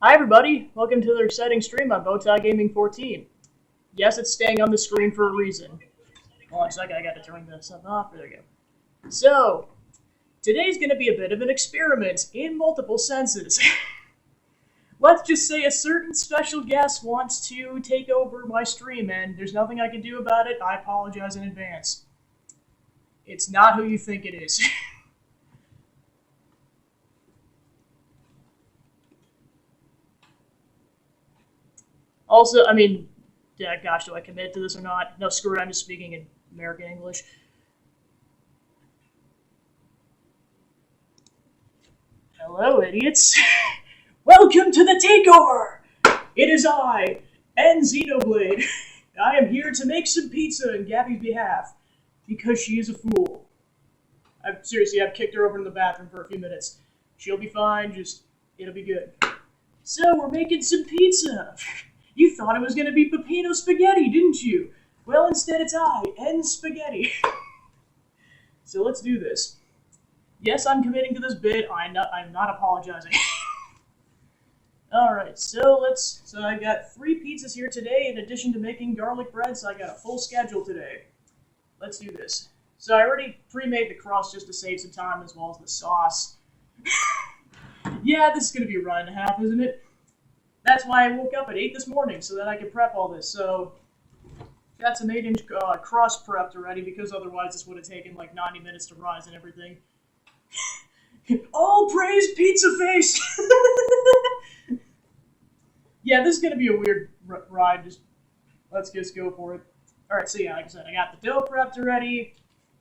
Hi everybody, welcome to the exciting stream on Bowtie Gaming 14. Yes, it's staying on the screen for a reason. Hold on a second, I gotta turn this off. There we go. So, today's gonna be a bit of an experiment in multiple senses. Let's just say a certain special guest wants to take over my stream and there's nothing I can do about it. I apologize in advance. It's not who you think it is. Also, I mean, yeah, gosh, do I commit to this or not? No, screw it, I'm just speaking in American English. Hello, idiots. Welcome to the takeover! It is I, N Xenoblade. I am here to make some pizza in Gabby's behalf, because she is a fool. I've kicked her over in the bathroom for a few minutes. She'll be fine, it'll be good. So, we're making some pizza. You thought it was going to be Peppino Spaghetti, didn't you? Well, instead it's I, N Spaghetti. So let's do this. Yes, I'm committing to this bit. I'm not apologizing. Alright, so I got 3 pizzas here today in addition to making garlic bread, so I got a full schedule today. Let's do this. So I already pre-made the crust just to save some time as well as the sauce. Yeah, this is going to be a run and a half, isn't it? That's why I woke up at 8 this morning, so that I could prep all this. So, got some 8-inch crust prepped already, because otherwise this would have taken like 90 minutes to rise and everything. All praise Pizza Face! Yeah, this is going to be a weird ride. Let's just go for it. Alright, so yeah, like I said, I got the dough prepped already.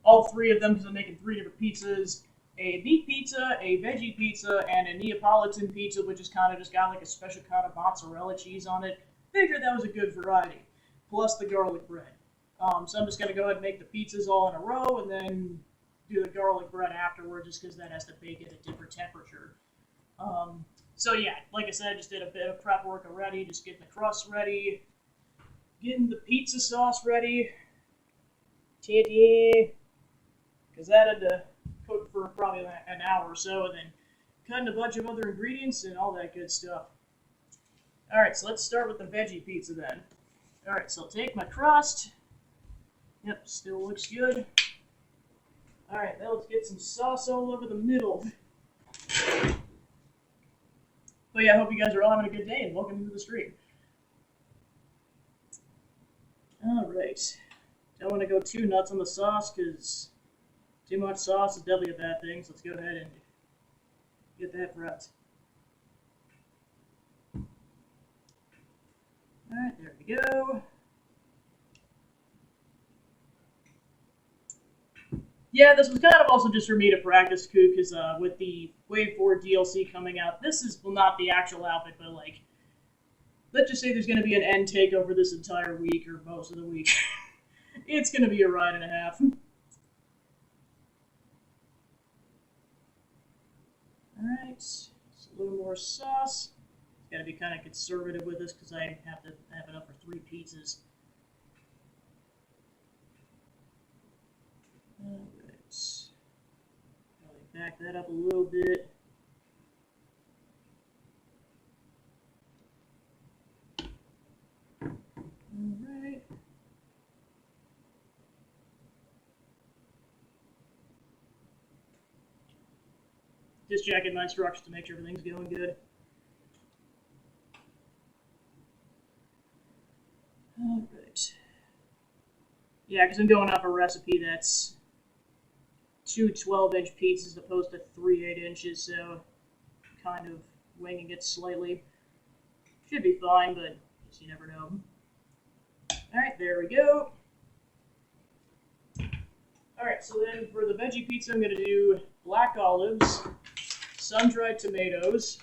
All 3 of them, because I'm making 3 different pizzas. A meat pizza, a veggie pizza, and a Neapolitan pizza, which is kind of just got like a special kind of mozzarella cheese on it. Figured that was a good variety. Plus the garlic bread. So I'm just going to go ahead and make the pizzas all in a row, and then do the garlic bread afterward, just because that has to bake at a different temperature. So yeah, like I said, I just did a bit of prep work already, just getting the crust ready, getting the pizza sauce ready, because that had to cook for probably an hour or so, and then cutting a bunch of other ingredients and all that good stuff. Alright, so let's start with the veggie pizza then. Alright, so I'll take my crust. Yep, still looks good. Alright, now let's get some sauce all over the middle. But yeah, I hope you guys are all having a good day, and welcome to the stream. Alright. Don't want to go too nuts on the sauce, because too much sauce is definitely a bad thing, so let's go ahead and get that prepped. Alright, there we go. Yeah, this was kind of also just for me to practice, because with the Wave 4 DLC coming out, this is, well, not the actual outfit, but like, let's just say there's going to be an end takeover this entire week, or most of the week. It's going to be a ride and a half. Alright, just a little more sauce. Gotta be kind of conservative with this because I have to have enough for 3 pizzas. Alright. Probably back that up a little bit. Alright. Just checking my instructions to make sure everything's going good. Alright. Yeah, because I'm going off a recipe that's 2 12-inch pizzas as opposed to 3 8-inches, so kind of winging it slightly. Should be fine, but you never know. Alright, there we go. Alright, so then for the veggie pizza, I'm going to do black olives, sun-dried tomatoes,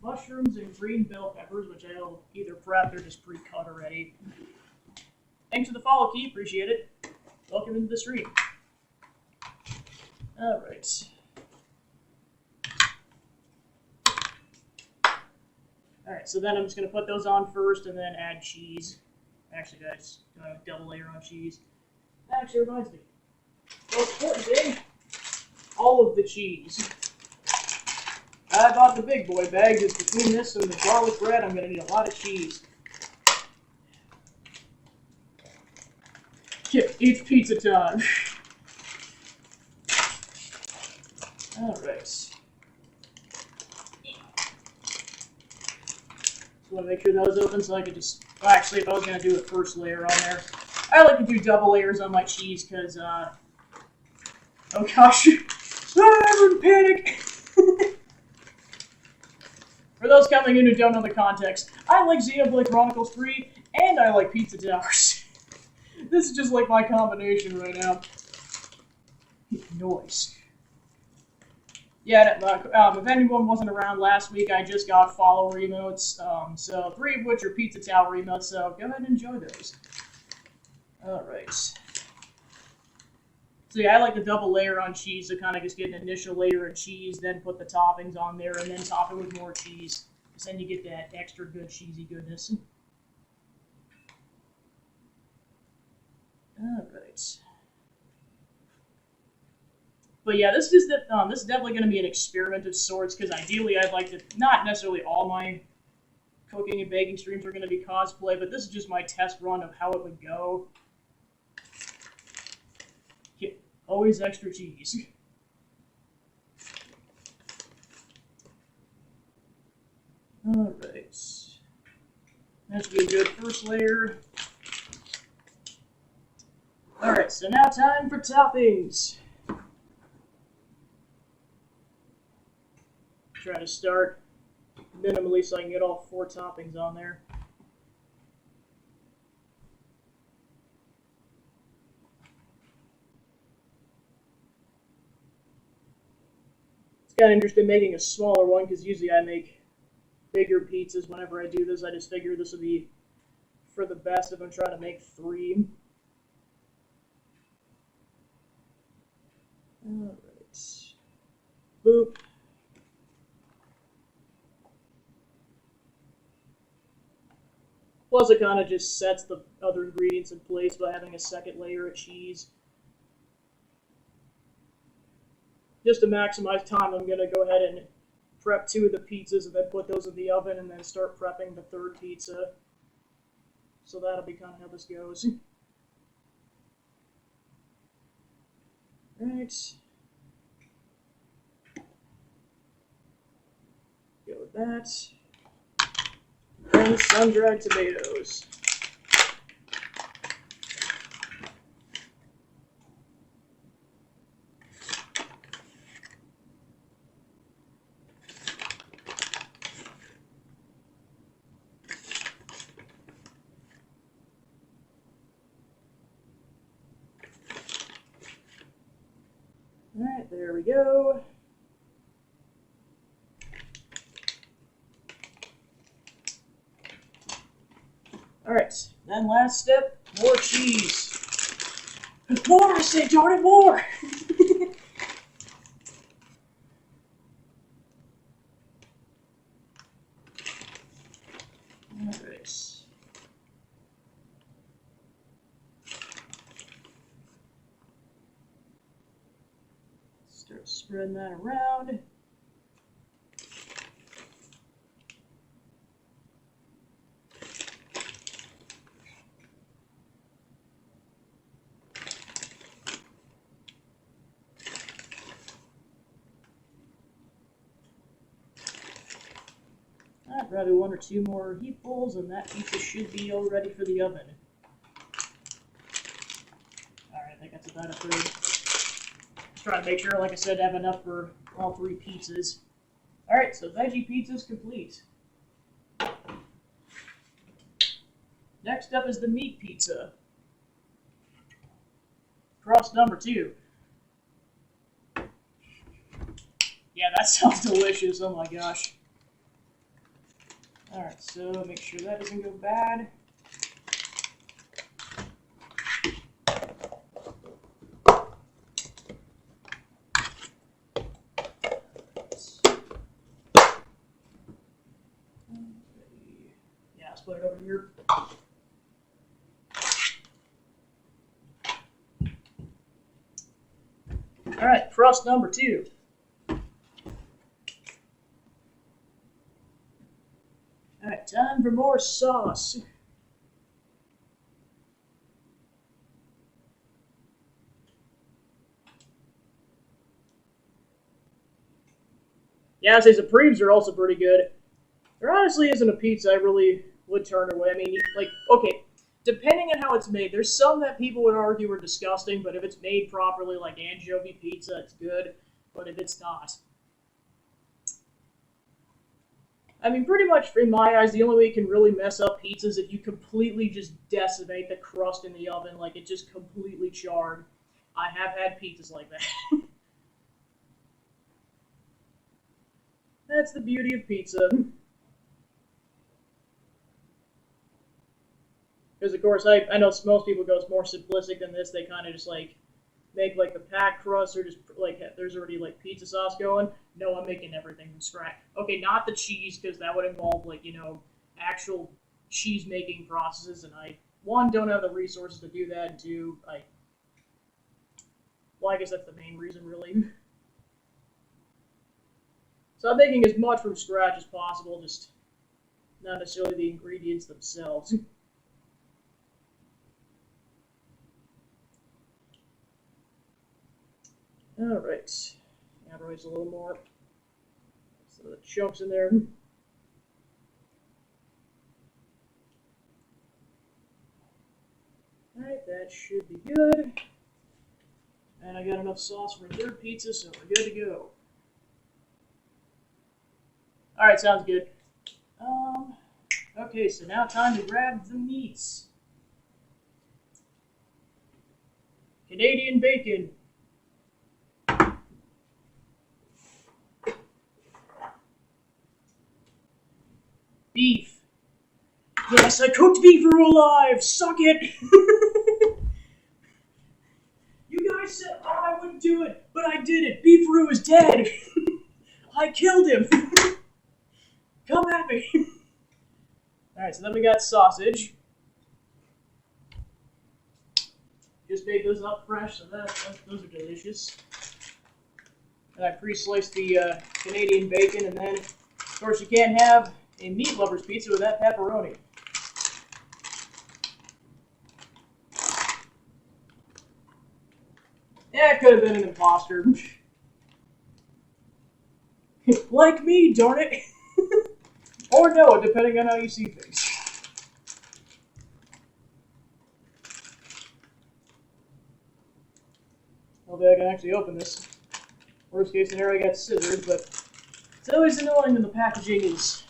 mushrooms, and green bell peppers, which I'll either prep or just pre-cut already. Thanks for the follow, Key. Appreciate it. Welcome into the stream. Alright. Alright, so then I'm just going to put those on first and then add cheese. Actually, guys, double layer on cheese. That actually reminds me. Most important thing, all of the cheese. I bought the big boy bag. Just between this and the garlic bread, I'm going to need a lot of cheese. Yeah, it's pizza time. Alright. Just want to make sure that was open so I could just... Well, actually, if I was going to do a first layer on there, I like to do double layers on my cheese because, oh gosh. I'm in panic. For those coming in who don't know the context, I like Xenoblade Chronicles 3, and I like Pizza Towers. This is just like my combination right now. Noise. Yeah, if anyone wasn't around last week, I just got follower emotes, so 3 of which are Pizza Tower emotes, so go ahead and enjoy those. Alright. So yeah, I like the double layer on cheese to kind of just get an initial layer of cheese, then put the toppings on there, and then top it with more cheese. Because then you get that extra good cheesy goodness. Alright. But yeah, this is definitely going to be an experiment of sorts, because ideally I'd like to, not necessarily all my cooking and baking streams are going to be cosplay, but this is just my test run of how it would go. Yeah, always extra cheese. Alright. That should be a good first layer. Alright, so now time for toppings. Try to start minimally so I can get all 4 toppings on there. It's kind of interesting making a smaller one because usually I make bigger pizzas whenever I do this. I just figure this would be for the best if I'm trying to make 3. Alright. Boop. Plus, it kind of just sets the other ingredients in place by having a second layer of cheese. Just to maximize time, I'm going to go ahead and prep 2 of the pizzas and then put those in the oven and then start prepping the 3rd pizza. So that'll be kind of how this goes. Alright. Go with that. And sun-dried tomatoes. Alright, there we go. Alright, then last step, more cheese. More, I say, darn it, more! Alright. Start spreading that around. Probably 1 or 2 more heapfuls, and that pizza should be all ready for the oven. Alright, I think that's about a 3rd. Try to make sure, like I said, to have enough for all 3 pizzas. Alright, so veggie pizza's complete. Next up is the meat pizza. Crust number 2. Yeah, that sounds delicious, oh my gosh. Alright, so make sure that doesn't go bad. Yeah, let's put it over here. Alright, crust number 2. for more sauce. Yeah, I'd say Supremes are also pretty good. There honestly isn't a pizza I really would turn away. I mean, like, okay, depending on how it's made, there's some that people would argue are disgusting, but if it's made properly, like anchovy pizza, it's good. But if it's not, I mean, pretty much in my eyes, the only way you can really mess up pizza is if you completely just decimate the crust in the oven, like it just completely charred. I have had pizzas like that. That's the beauty of pizza. Because of course, I know most people go more simplistic than this. They kind of just like make like the packed crust or just like there's already like pizza sauce going. No, I'm making everything from scratch. Okay, not the cheese because that would involve like actual cheese making processes, and I one don't have the resources to do that, and two I guess that's the main reason really. So I'm making as much from scratch as possible, just not necessarily the ingredients themselves. All right, add rice a little more. So the chunks in there. Alright, that should be good. And I got enough sauce for a third pizza, so we're good to go. Alright, sounds good. Okay, so now time to grab the meats. Canadian bacon. Beef. Yes, I cooked beefaroo alive! Suck it! You guys said I wouldn't do it, but I did it. Beefaroo is dead. I killed him. Come at me. Alright, so then we got sausage. Just made those up fresh, so those are delicious. And I pre-sliced the Canadian bacon, and then, of course, you can't have a meat lover's pizza without pepperoni. Yeah, it could have been an imposter. Like me, darn it. Or no, depending on how you see things. Hopefully I can actually open this. Worst case scenario, I got scissors, but it's always annoying when the packaging is...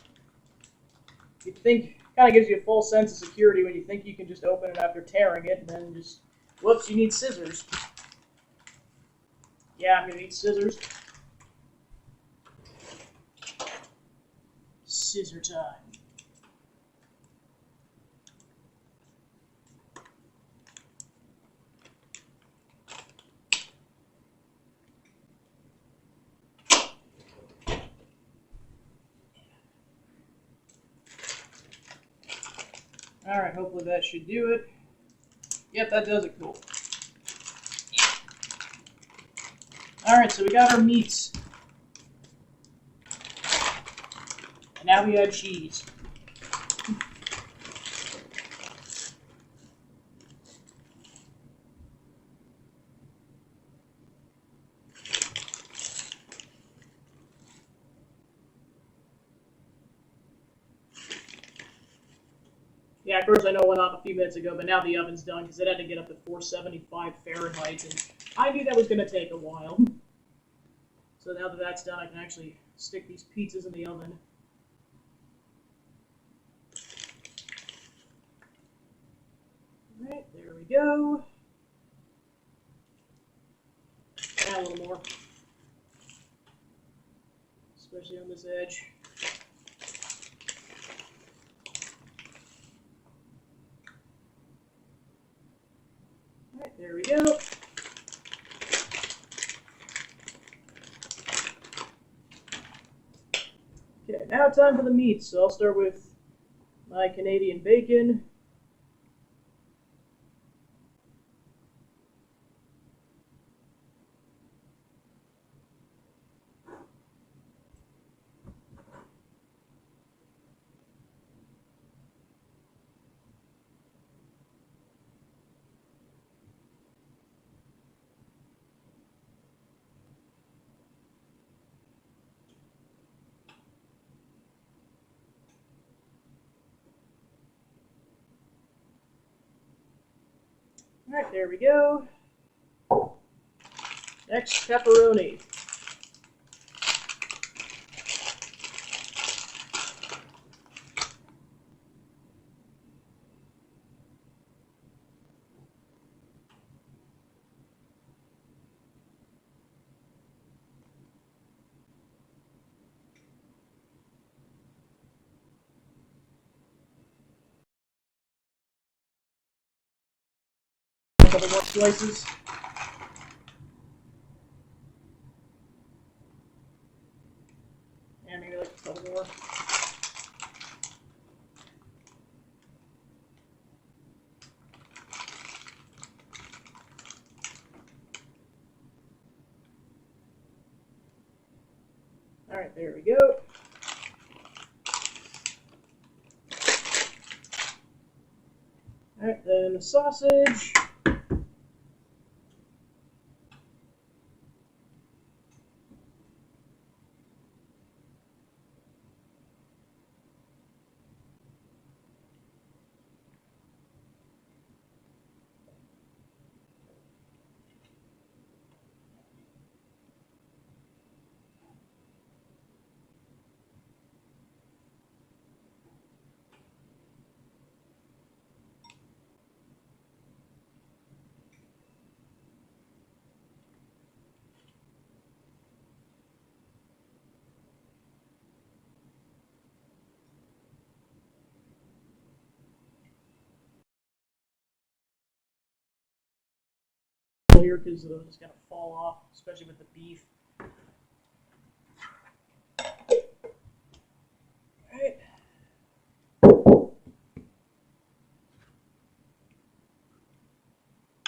You think, kind of gives you a false sense of security when you think you can just open it after tearing it, and then just, whoops, you need scissors. Yeah, I'm gonna need scissors. Scissor time. Alright, hopefully that should do it. Yep, that does it. Cool. Alright, so we got our meats. And now we add cheese. Yeah, of course I know it went off a few minutes ago, but now the oven's done because it had to get up to 475 Fahrenheit, and I knew that was going to take a while. So now that that's done, I can actually stick these pizzas in the oven. Alright, there we go. Add a little more. Especially on this edge. Alright, there we go. Okay, now time for the meats. So I'll start with my Canadian bacon. Alright, there we go. Next, pepperoni. A couple more slices. And maybe like a couple more. Alright, there we go. Alright, then the sausage. Here because it'll just kind of fall off, especially with the beef. Alright.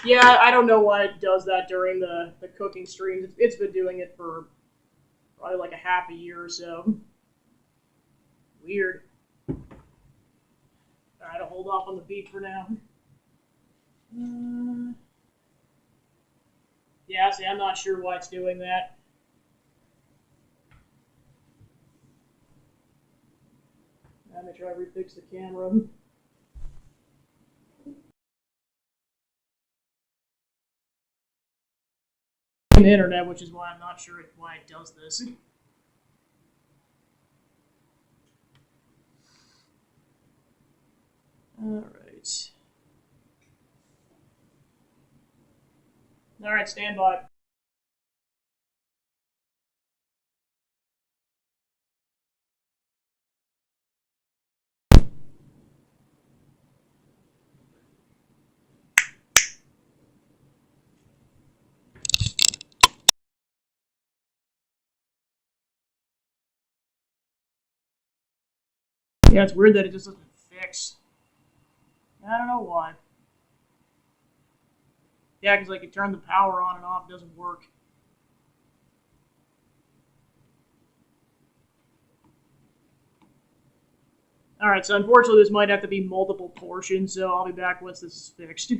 Yeah, I don't know why it does that during the cooking streams. It's been doing it for probably like a half a year or so. Weird. Alright, I'll hold off on the beef for now. Yeah, see, I'm not sure why it's doing that. I'm gonna try to refix the camera. The internet, which is why I'm not sure why it does this. Alright. Alright, stand by. Yeah, it's weird that it just doesn't fix. I don't know why. Yeah, because like you turn the power on and off, it doesn't work. Alright, so unfortunately this might have to be multiple portions, so I'll be back once this is fixed.